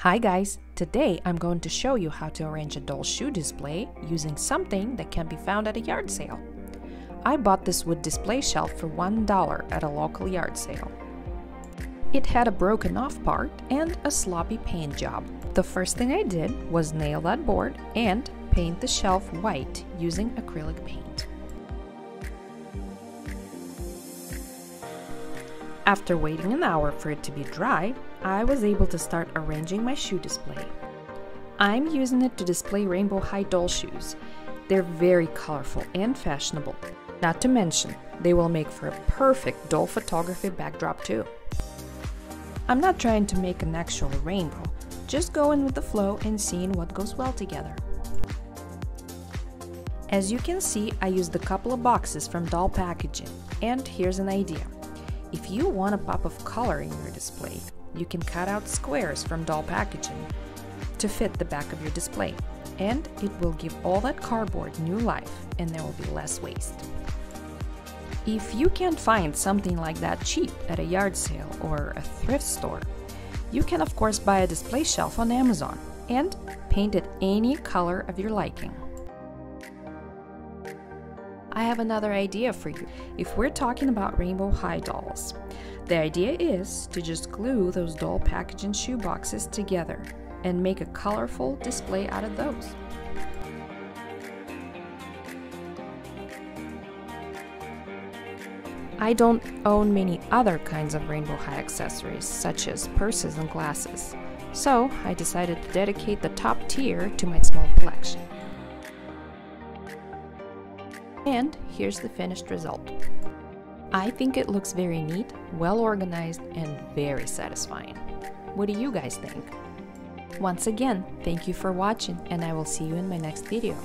Hi guys! Today I'm going to show you how to arrange a doll shoe display using something that can be found at a yard sale. I bought this wood display shelf for $1 at a local yard sale. It had a broken off part and a sloppy paint job. The first thing I did was nail that board and paint the shelf white using acrylic paint. After waiting an hour for it to be dry, I was able to start arranging my shoe display. I'm using it to display rainbow high doll shoes. They're very colorful and fashionable. Not to mention, they will make for a perfect doll photography backdrop too. I'm not trying to make an actual rainbow, just going with the flow and seeing what goes well together. As you can see, I used a couple of boxes from doll packaging, and here's an idea. If you want a pop of color in your display, you can cut out squares from doll packaging to fit the back of your display, and it will give all that cardboard new life and there will be less waste. If you can't find something like that cheap at a yard sale or a thrift store, you can of course buy a display shelf on Amazon and paint it any color of your liking. I have another idea for you. If we're talking about rainbow high dolls, the idea is to just glue those doll packaging shoe boxes together and make a colorful display out of those. I don't own many other kinds of rainbow high accessories, such as purses and glasses, so I decided to dedicate the top tier to my small collection. And here's the finished result. I think it looks very neat, well organized, and very satisfying. What do you guys think? Once again, thank you for watching, and I will see you in my next video.